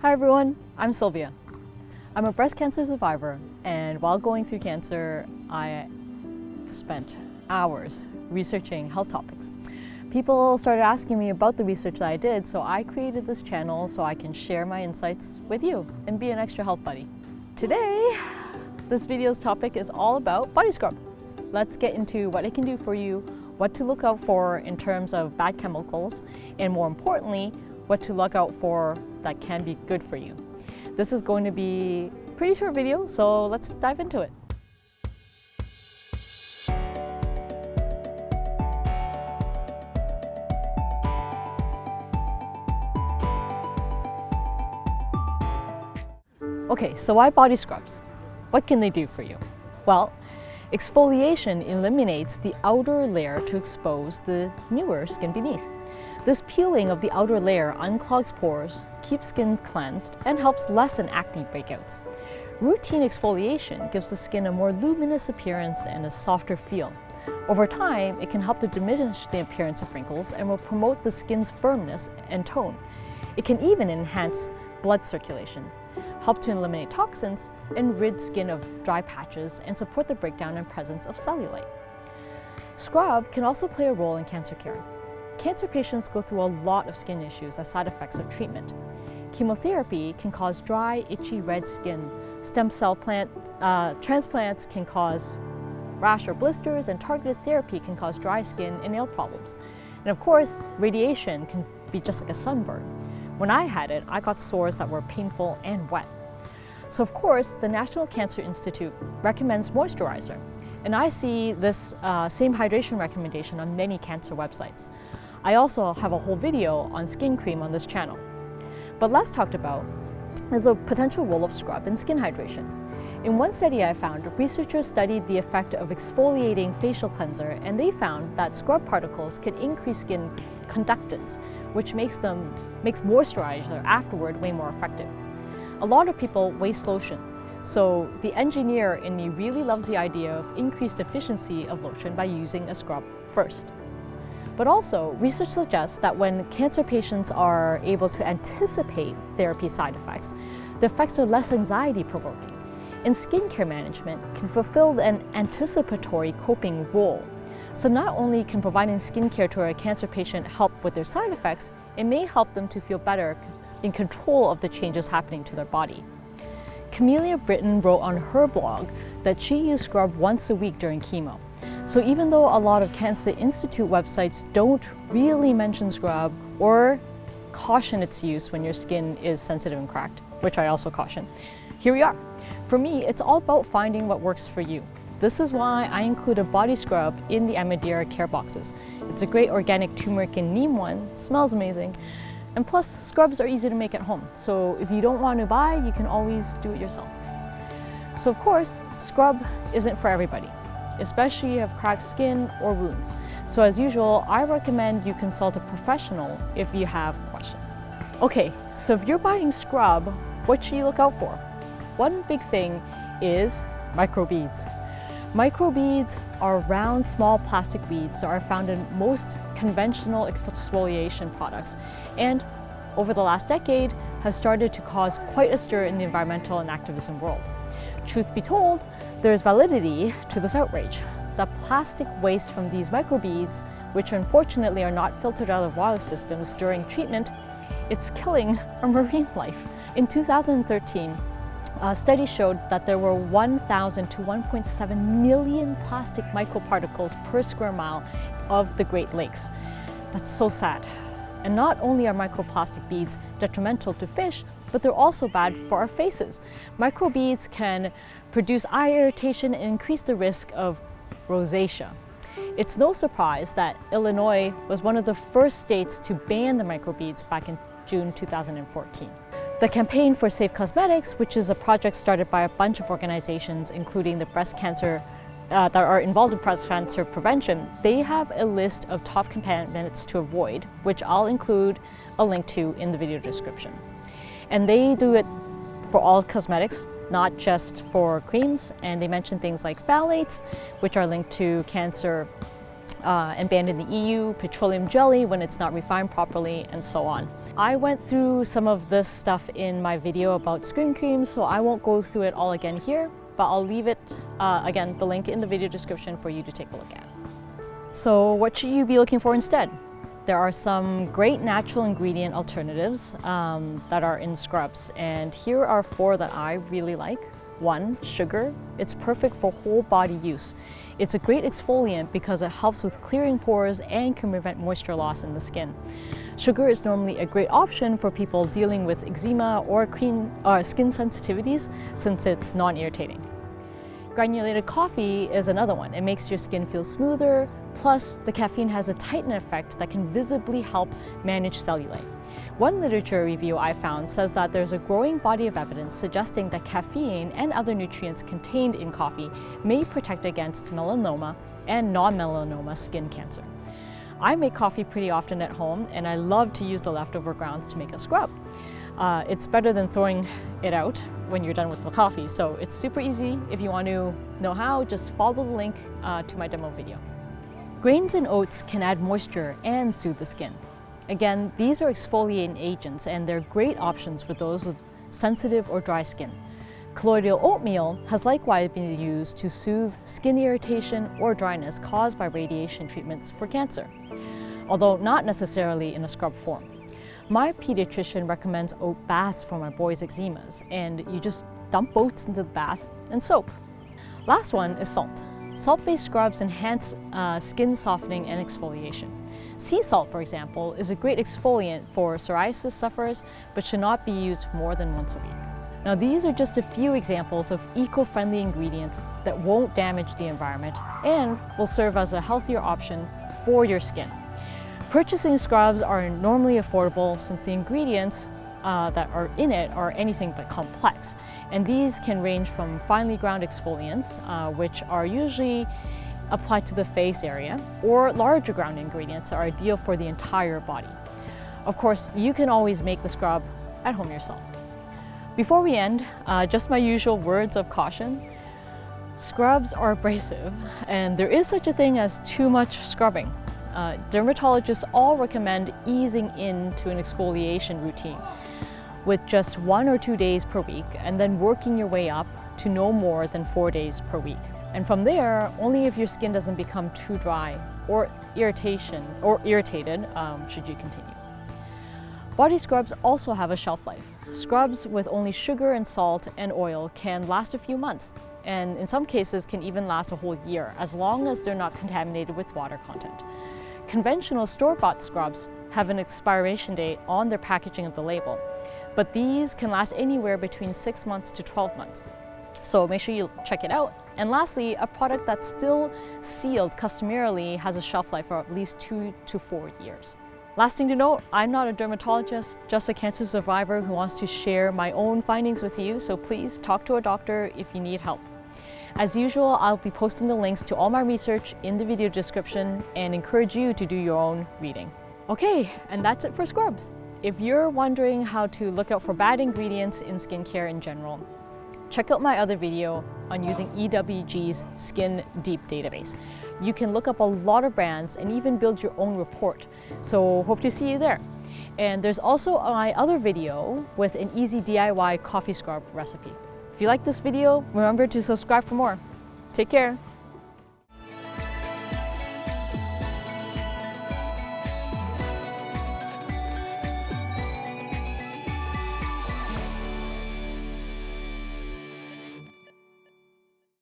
Hi everyone, I'm Sylvia. I'm a breast cancer survivor, and while going through cancer, I spent hours researching health topics. People started asking me about the research that I did, so I created this channel so I can share my insights with you and be an extra health buddy. Today, this video's topic is all about body scrub. Let's get into what it can do for you, what to look out for in terms of bad chemicals, and more importantly, what to look out for that can be good for you. This is going to be a pretty short video, so let's dive into it. Okay, so why body scrubs? What can they do for you? Well, exfoliation eliminates the outer layer to expose the newer skin beneath. This peeling of the outer layer unclogs pores, keeps skin cleansed, and helps lessen acne breakouts. Routine exfoliation gives the skin a more luminous appearance and a softer feel. Over time, it can help to diminish the appearance of wrinkles and will promote the skin's firmness and tone. It can even enhance blood circulation, help to eliminate toxins, and rid skin of dry patches and support the breakdown and presence of cellulite. Scrub can also play a role in cancer care. Cancer patients go through a lot of skin issues as side effects of treatment. Chemotherapy can cause dry, itchy, red skin. Stem cell transplants can cause rash or blisters, and targeted therapy can cause dry skin and nail problems. And of course, radiation can be just like a sunburn. When I had it, I got sores that were painful and wet. So of course, the National Cancer Institute recommends moisturizer. And I see this same hydration recommendation on many cancer websites. I also have a whole video on skin cream on this channel. But less talked about is the potential role of scrub in skin hydration. In one study I found, researchers studied the effect of exfoliating facial cleanser, and they found that scrub particles can increase skin conductance, which makes moisturizer afterward way more effective. A lot of people waste lotion, so the engineer in me really loves the idea of increased efficiency of lotion by using a scrub first. But also, research suggests that when cancer patients are able to anticipate therapy side effects, the effects are less anxiety-provoking, and skincare management can fulfill an anticipatory coping role. So not only can providing skincare to a cancer patient help with their side effects, it may help them to feel better in control of the changes happening to their body. Camellia Britton wrote on her blog that she used scrub once a week during chemo. So even though a lot of Cancer Institute websites don't really mention scrub or caution its use when your skin is sensitive and cracked, which I also caution, here we are. For me, it's all about finding what works for you. This is why I include a body scrub in the Amidira care boxes. It's a great organic turmeric and neem one, smells amazing, and plus scrubs are easy to make at home. So if you don't want to buy, you can always do it yourself. So of course, scrub isn't for everybody, especially if you have cracked skin or wounds. So as usual, I recommend you consult a professional if you have questions. Okay, so if you're buying scrub, what should you look out for? One big thing is microbeads. Microbeads are round, small plastic beads that are found in most conventional exfoliation products, and over the last decade have started to cause quite a stir in the environmental and activism world. Truth be told, there's validity to this outrage. The plastic waste from these microbeads, which unfortunately are not filtered out of water systems during treatment, it's killing our marine life. In 2013, a study showed that there were 1,000 to 1.7 million plastic microparticles per square mile of the Great Lakes. That's so sad. And not only are microplastic beads detrimental to fish, but they're also bad for our faces. Microbeads can produce eye irritation and increase the risk of rosacea. It's no surprise that Illinois was one of the first states to ban the microbeads back in June 2014. The Campaign for Safe Cosmetics, which is a project started by a bunch of organizations, including the breast cancer that are involved in breast cancer prevention, they have a list of top contaminants to avoid, which I'll include a link to in the video description. And they do it for all cosmetics, not just for creams, and they mention things like phthalates, which are linked to cancer and banned in the EU, petroleum jelly when it's not refined properly, and so on. I went through some of this stuff in my video about skin creams, so I won't go through it all again here, but I'll leave it, again, the link in the video description for you to take a look at. So what should you be looking for instead? There are some great natural ingredient alternatives that are in scrubs, and here are 4 that I really like. 1, sugar. It's perfect for whole body use. It's a great exfoliant because it helps with clearing pores and can prevent moisture loss in the skin. Sugar is normally a great option for people dealing with eczema or skin sensitivities since it's non-irritating. Granulated coffee is another one. It makes your skin feel smoother, plus the caffeine has a tightening effect that can visibly help manage cellulite. One literature review I found says that there's a growing body of evidence suggesting that caffeine and other nutrients contained in coffee may protect against melanoma and non-melanoma skin cancer. I make coffee pretty often at home, and I love to use the leftover grounds to make a scrub. It's better than throwing it out when you're done with the coffee, so it's super easy. If you want to know how, just follow the link to my demo video. Grains and oats can add moisture and soothe the skin. Again, these are exfoliating agents, and they're great options for those with sensitive or dry skin. Colloidal oatmeal has likewise been used to soothe skin irritation or dryness caused by radiation treatments for cancer, although not necessarily in a scrub form. My pediatrician recommends oat baths for my boys' eczemas, and you just dump oats into the bath and soak. Last one is salt. Salt-based scrubs enhance skin softening and exfoliation. Sea salt, for example, is a great exfoliant for psoriasis sufferers, but should not be used more than once a week. Now, these are just a few examples of eco-friendly ingredients that won't damage the environment and will serve as a healthier option for your skin. Purchasing scrubs are normally affordable since the ingredients that are in it are anything but complex, and these can range from finely ground exfoliants, which are usually applied to the face area, or larger ground ingredients are ideal for the entire body. Of course, you can always make the scrub at home yourself. Before we end, just my usual words of caution. Scrubs are abrasive, and there is such a thing as too much scrubbing. Dermatologists all recommend easing into an exfoliation routine with just 1 or 2 days per week, and then working your way up to no more than 4 days per week. And from there, only if your skin doesn't become too dry or irritated should you continue. Body scrubs also have a shelf life. Scrubs with only sugar and salt and oil can last a few months, and in some cases can even last a whole year, as long as they're not contaminated with water content. Conventional store-bought scrubs have an expiration date on their packaging of the label, but these can last anywhere between 6 months to 12 months. So make sure you check it out. And lastly, a product that's still sealed customarily has a shelf life for at least 2 to 4 years. Last thing to note, I'm not a dermatologist, just a cancer survivor who wants to share my own findings with you, so please talk to a doctor if you need help. As usual, I'll be posting the links to all my research in the video description and encourage you to do your own reading. Okay, and that's it for scrubs. If you're wondering how to look out for bad ingredients in skincare in general, check out my other video on using EWG's Skin Deep database. You can look up a lot of brands and even build your own report, so hope to see you there. And there's also my other video with an easy DIY coffee scrub recipe. If you like this video, remember to subscribe for more. Take care.